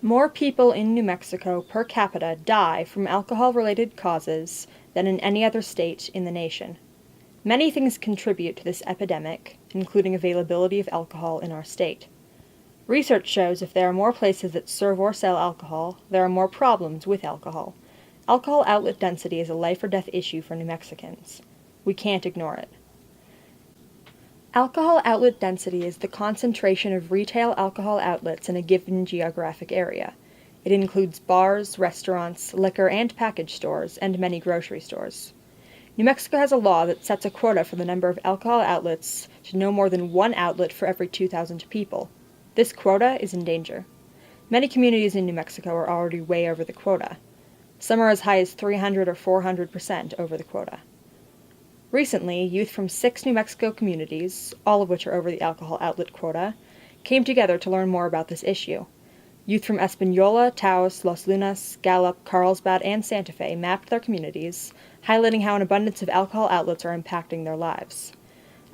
More people in New Mexico per capita die from alcohol-related causes than in any other state in the nation. Many things contribute to this epidemic, including availability of alcohol in our state. Research shows if there are more places that serve or sell alcohol, there are more problems with alcohol. Alcohol outlet density is a life-or-death issue for New Mexicans. We can't ignore it. Alcohol outlet density is the concentration of retail alcohol outlets in a given geographic area. It includes bars, restaurants, liquor and package stores, and many grocery stores. New Mexico has a law that sets a quota for the number of alcohol outlets to no more than one outlet for every 2,000 people. This quota is in danger. Many communities in New Mexico are already way over the quota. Some are as high as 300 or 400% over the quota. Recently, youth from 6 New Mexico communities, all of which are over the alcohol outlet quota, came together to learn more about this issue. Youth from Espanola, Taos, Los Lunas, Gallup, Carlsbad, and Santa Fe mapped their communities, highlighting how an abundance of alcohol outlets are impacting their lives.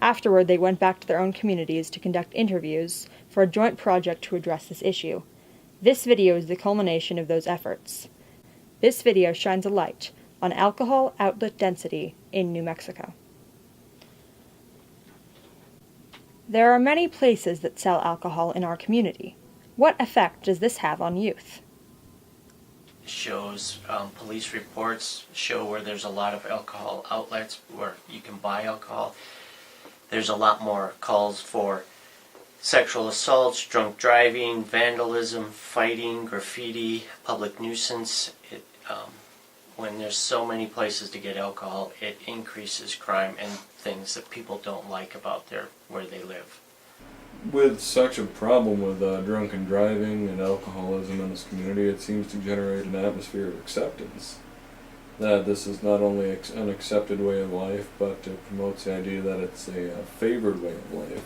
Afterward, they went back to their own communities to conduct interviews for a joint project to address this issue. This video is the culmination of those efforts. This video shines a light on alcohol outlet density in New Mexico. There are many places that sell alcohol in our community. What effect does this have on youth? Shows police reports show where there's a lot of alcohol outlets where you can buy alcohol. There's a lot more calls for sexual assaults, drunk driving, vandalism, fighting, graffiti, public nuisance. When there's so many places to get alcohol, it increases crime and things that people don't like about where they live. With such a problem with drunken driving and alcoholism in this community, it seems to generate an atmosphere of acceptance. That this is not only an accepted way of life, but it promotes the idea that it's a favored way of life.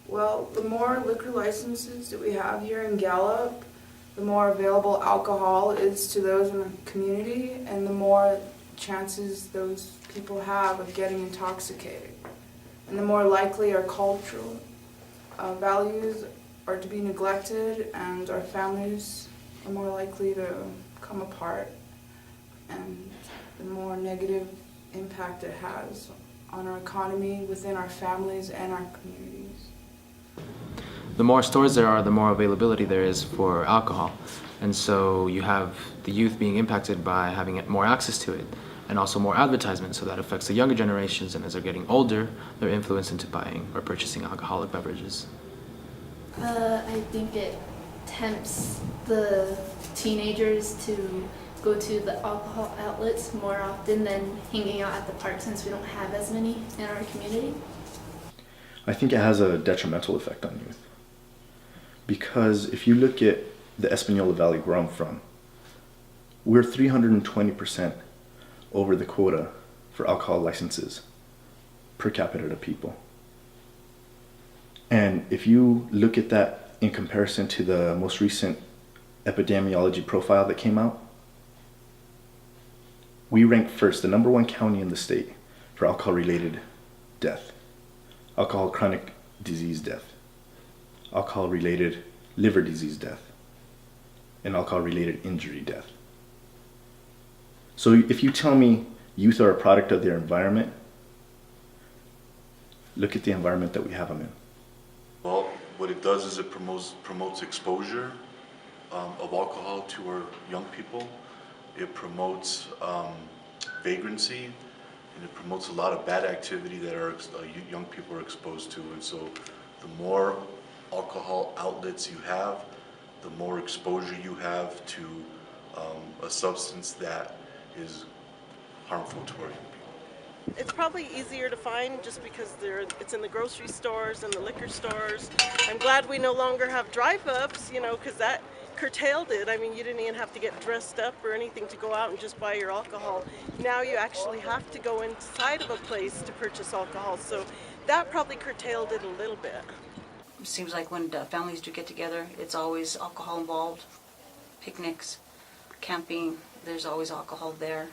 Well, the more liquor licenses that we have here in Gallup, the more available alcohol is to those in the community, and the more chances those people have of getting intoxicated. And the more likely our cultural values are to be neglected, and our families are more likely to come apart, and the more negative impact it has on our economy, within our families and our communities. The more stores there are, the more availability there is for alcohol. And so you have the youth being impacted by having more access to it, and also more advertisement, so that affects the younger generations, and as they're getting older, they're influenced into buying or purchasing alcoholic beverages. I think it tempts the teenagers to go to the alcohol outlets more often than hanging out at the park, since we don't have as many in our community. I think it has a detrimental effect on youth. Because if you look at the Espanola Valley where I'm from, we're 320% over the quota for alcohol licenses per capita to people. And if you look at that in comparison to the most recent epidemiology profile that came out, we rank first, the number 1 county in the state for alcohol-related death, alcohol chronic disease death, alcohol-related liver disease death, and alcohol-related injury death. So if you tell me youth are a product of their environment, look at the environment that we have them in. Well, what it does is it promotes exposure of alcohol to our young people. It promotes vagrancy, and it promotes a lot of bad activity that our young people are exposed to. And so the more alcohol outlets you have, the more exposure you have to a substance that is harmful to our young people. It's probably easier to find just because it's in the grocery stores and the liquor stores. I'm glad we no longer have drive-ups, because that curtailed it. I mean, you didn't even have to get dressed up or anything to go out and just buy your alcohol. Now you actually have to go inside of a place to purchase alcohol, so that probably curtailed it a little bit. It seems like when families do get together, it's always alcohol involved. Picnics, camping, there's always alcohol there.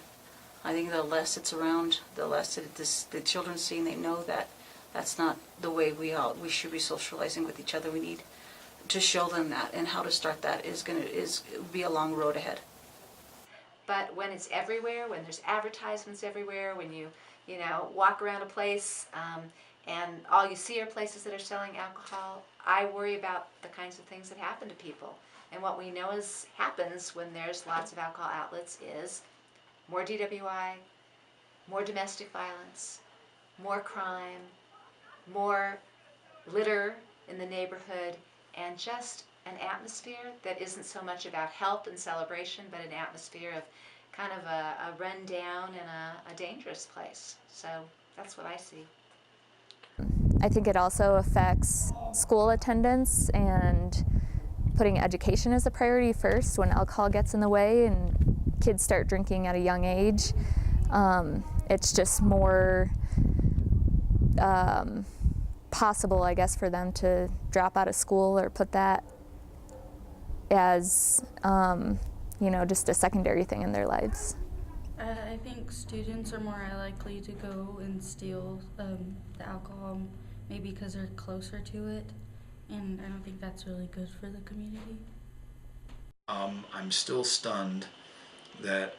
I think the less it's around, the less the children see, and they know that that's not the way we should be socializing with each other. We need to show them that, and how to start that is be a long road ahead. But when it's everywhere, when there's advertisements everywhere, when you walk around a place and all you see are places that are selling alcohol, I worry about the kinds of things that happen to people. And what we know happens when there's lots of alcohol outlets is more DWI, more domestic violence, more crime, more litter in the neighborhood, and just an atmosphere that isn't so much about help and celebration, but an atmosphere of kind of a rundown and a dangerous place. So that's what I see. I think it also affects school attendance and putting education as a priority first when alcohol gets in the way and kids start drinking at a young age. It's just more possible, I guess, for them to drop out of school or put that as, just a secondary thing in their lives. I think students are more likely to go and steal the alcohol, maybe because they're closer to it, and I don't think that's really good for the community. I'm still stunned that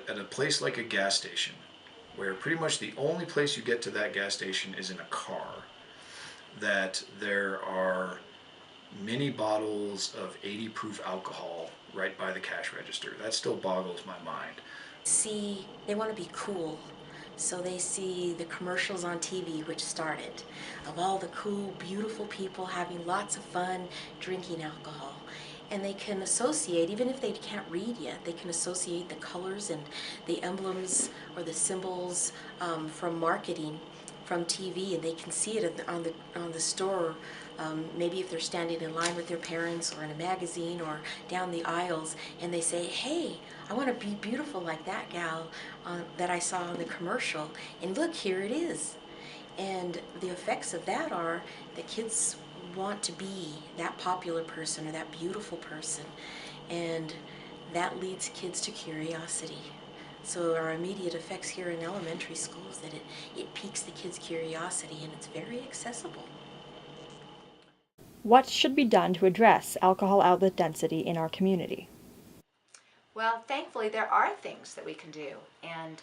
at a place like a gas station, where pretty much the only place you get to that gas station is in a car, that there are many bottles of 80 proof alcohol right by the cash register. That still boggles my mind. They want to be cool, so they see the commercials on TV, which started, of all the cool, beautiful people having lots of fun drinking alcohol. And they can associate, even if they can't read yet, they can associate the colors and the emblems or the symbols from marketing from TV, and they can see it on the store. Maybe if they're standing in line with their parents or in a magazine or down the aisles, and they say, hey, I want to be beautiful like that gal that I saw on the commercial, and look, here it is. And the effects of that are the kids want to be that popular person or that beautiful person, and that leads kids to curiosity. So our immediate effects here in elementary schools, that it piques the kids' curiosity, and it's very accessible. What should be done to address alcohol outlet density in our community? Well, thankfully there are things that we can do, and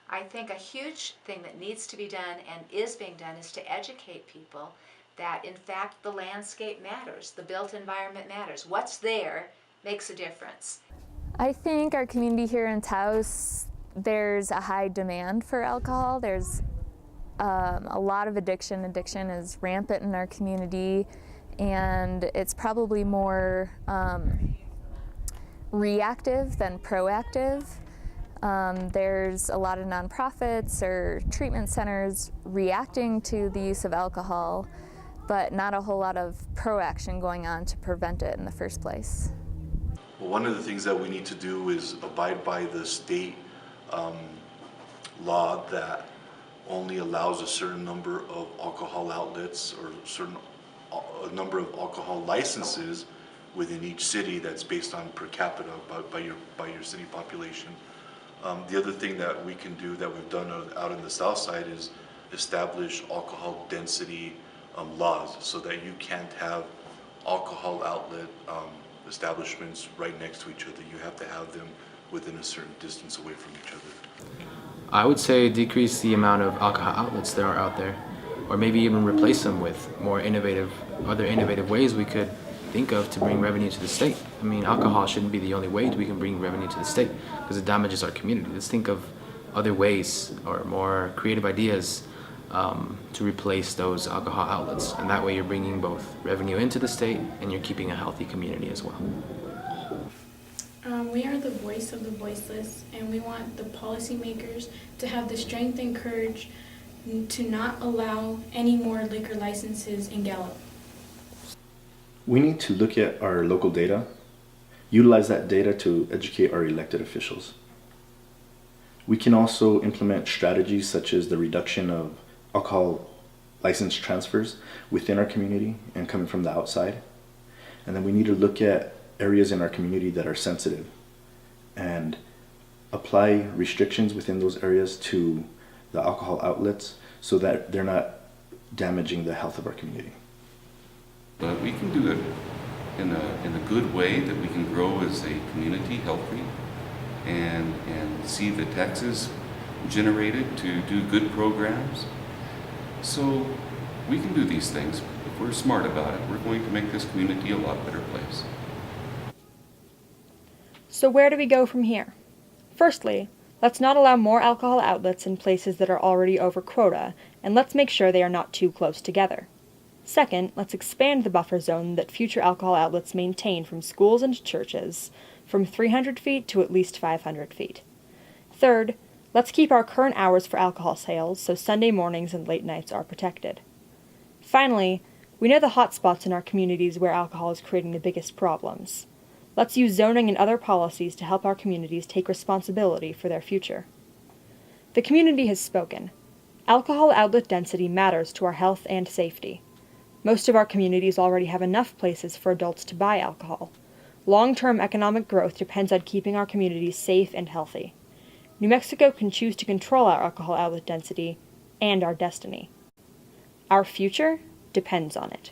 I think a huge thing that needs to be done and is being done is to educate people that in fact the landscape matters, the built environment matters. What's there makes a difference. I think our community here in Taos, there's a high demand for alcohol. There's a lot of addiction. Addiction is rampant in our community, and it's probably more reactive than proactive. There's a lot of nonprofits or treatment centers reacting to the use of alcohol, but not a whole lot of proaction going on to prevent it in the first place. Well, one of the things that we need to do is abide by the state law that only allows a certain number of alcohol outlets or a number of alcohol licenses within each city that's based on per capita by your city population. The other thing that we can do that we've done out in the south side is establish alcohol density laws, so that you can't have alcohol outlet establishments right next to each other. You have to have them within a certain distance away from each other. I would say decrease the amount of alcohol outlets there are out there, or maybe even replace them with more other innovative ways we could think of to bring revenue to the state. I mean, alcohol shouldn't be the only way we can bring revenue to the state, because it damages our community. Let's think of other ways or more creative ideas to replace those alcohol outlets, and that way you're bringing both revenue into the state and you're keeping a healthy community as well. We are the voice of the voiceless, and we want the policymakers to have the strength and courage to not allow any more liquor licenses in Gallup. We need to look at our local data, utilize that data to educate our elected officials. We can also implement strategies such as the reduction of alcohol license transfers within our community and coming from the outside. And then we need to look at areas in our community that are sensitive and apply restrictions within those areas to the alcohol outlets so that they're not damaging the health of our community. But we can do it in a good way that we can grow as a community healthy and see the taxes generated to do good programs. So we can do these things. If we're smart about it, we're going to make this community a lot better place. So where do we go from here? Firstly, let's not allow more alcohol outlets in places that are already over quota, and let's make sure they are not too close together. Second, let's expand the buffer zone that future alcohol outlets maintain from schools and churches from 300 feet to at least 500 feet. Third, let's keep our current hours for alcohol sales so Sunday mornings and late nights are protected. Finally, we know the hot spots in our communities where alcohol is creating the biggest problems. Let's use zoning and other policies to help our communities take responsibility for their future. The community has spoken. Alcohol outlet density matters to our health and safety. Most of our communities already have enough places for adults to buy alcohol. Long-term economic growth depends on keeping our communities safe and healthy. New Mexico can choose to control our alcohol outlet density and our destiny. Our future depends on it.